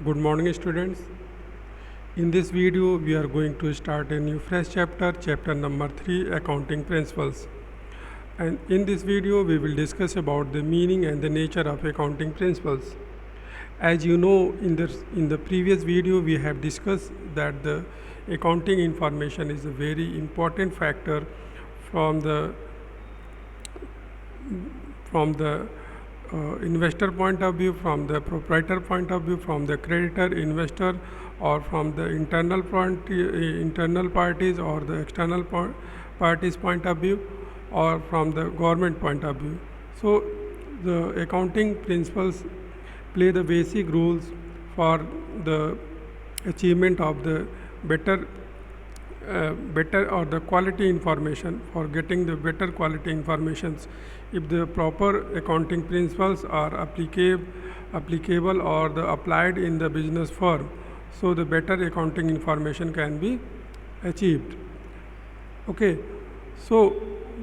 Good morning, students. In this video, we are going to start a new fresh chapter, chapter number 3, Accounting Principles. And in this video, we will discuss about the meaning and the nature of accounting principles. As you know, in the previous video, we have discussed that the accounting information is a very important factor from the investor point of view, from the proprietor point of view, from the creditor, investor, or from the internal parties or the external parties point of view, or from the government point of view. So the accounting principles play the basic rules for the achievement of the better or the quality information, for getting the better quality informations. If the proper accounting principles are applicable or the applied in the business firm, so the better accounting information can be achieved. Okay, so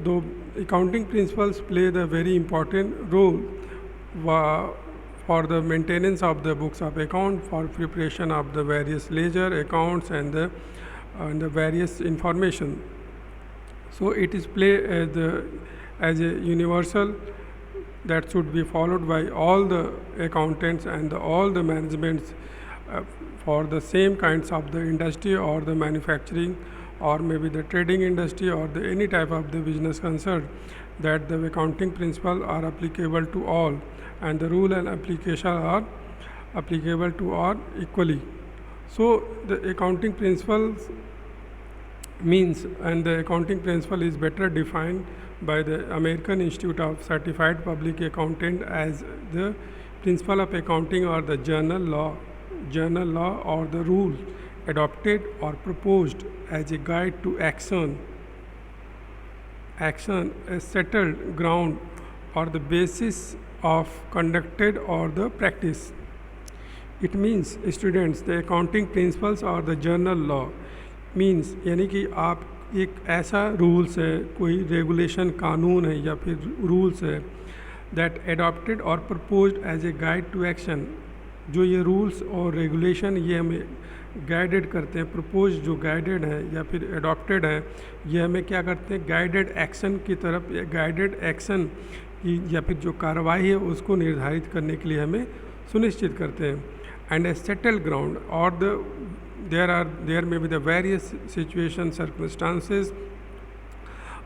the accounting principles play the very important role for the maintenance of the books of account, for preparation of the various ledger accounts and the various information. So it is play as a universal that should be followed by all the accountants and all the managements for the same kinds of the industry or the manufacturing or maybe the trading industry or the any type of the business concern, that the accounting principles are applicable to all and the rule and application are applicable to all equally. So the accounting principles means, and the accounting principle is better defined by the American Institute of Certified Public Accountant as the principle of accounting or the journal law or the rule adopted or proposed as a guide to action, a settled ground or the basis of conducted or the practice. It means students, the accounting principles or the journal law means यानी कि आप एक ऐसा rules है, कोई regulation कानून है या फिर रूल्स है दैट एडॉप्टेड और proposed as a guide to action. जो ये रूल्स और रेगुलेशन ये हमें गाइडेड करते हैं, प्रपोज जो गाइडेड है या फिर एडॉप्टेड है, ये हमें क्या करते हैं, गाइडेड एक्शन की तरफ, गाइडेड एक्शन की या फिर जो कार्रवाई है उसको निर्धारित करने के लिए हमें सुनिश्चित करते हैं. एंड ए सेटल्ड ग्राउंड और there may be the various situations, circumstances,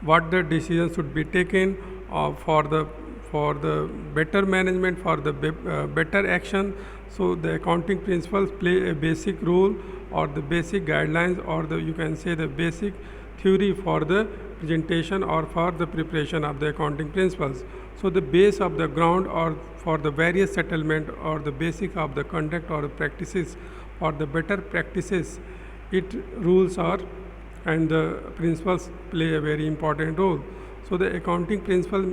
what the decision should be taken for the better management, for the better action. So the accounting principles play a basic role or the basic guidelines or you can say the basic theory for the presentation or for the preparation of the accounting principles. So the base of the ground or for the various settlement or the basic of the conduct or the practices or the better practices, it rules are and the principles play a very important role. So the accounting principle,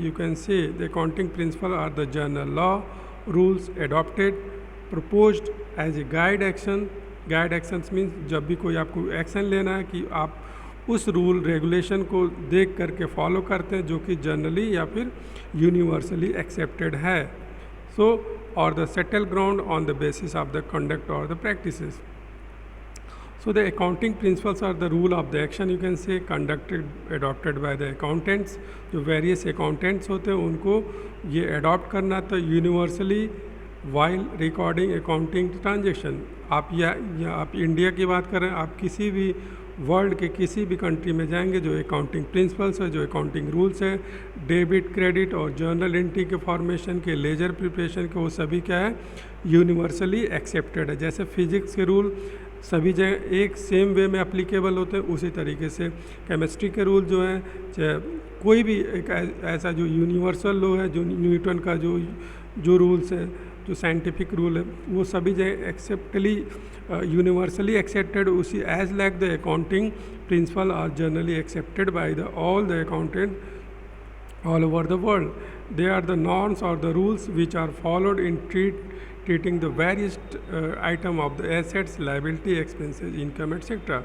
you can say the accounting principle are the journal law, rules adopted, proposed as a guide action. Guide actions means जब भी कोई आपको action लेना है कि आप उस rule regulation को देख करके फॉलो करते हैं जो कि जनरली या फिर यूनिवर्सली एक्सेप्टेड है. सो or the settled ground on the basis of the conduct or the practices. So the accounting principles are the rule of the action, you can say, conducted adopted by the accountants. जो various accountants होते हैं उनको ये adopt करना तो universally while recording accounting transaction. आप या आप इंडिया की बात करें, आप किसी भी वर्ल्ड के किसी भी कंट्री में जाएंगे, जो अकाउंटिंग प्रिंसिपल्स है, जो अकाउंटिंग रूल्स है, डेबिट क्रेडिट और जर्नल एंट्री के फॉर्मेशन के, लेजर प्रिपरेशन के, वो सभी क्या है, यूनिवर्सली एक्सेप्टेड है. जैसे फिजिक्स के रूल सभी जगह एक सेम वे में अप्लीकेबल होते हैं, उसी तरीके से केमिस्ट्री के रूल जो हैं, चाहे कोई भी एक ऐसा जो यूनिवर्सल लॉ है, जो न्यूटन का जो रूल्स है, जो साइंटिफिक रूल है, वो सभी जगह एक्सेप्टली यूनिवर्सली एक्सेप्टेड. उसी as like the accounting principle are generally accepted by the all the accountant all over the world. They are the norms or the rules which are followed in treating the various item of the assets, liability, expenses, income, etc.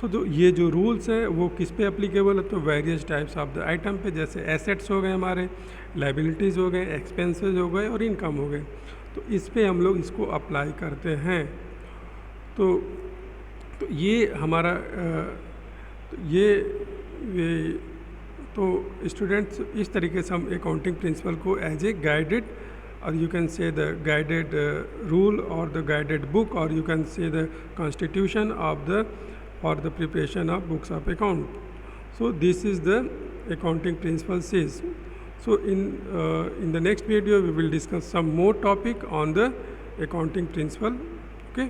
सो ये जो rules है वो किस पे applicable है, तो various types of the item पे, जैसे एसेट्स हो गए हमारे, लाइबिलिटीज़ हो गए, एक्सपेंसेस हो गए और इनकम हो गए. तो तो इस पे हम लोग इसको अप्लाई करते हैं। तो ये हमारा तो स्टूडेंट्स इस तरीके से हम अकाउंटिंग प्रिंसिपल को एज ए गाइडेड, और you can say the guided rule और द गाइडेड बुक, और you can say the constitution of the for the preparation of books of account. So this is the accounting principles is. So in the next video we will discuss some more topic on the accounting principle. Okay.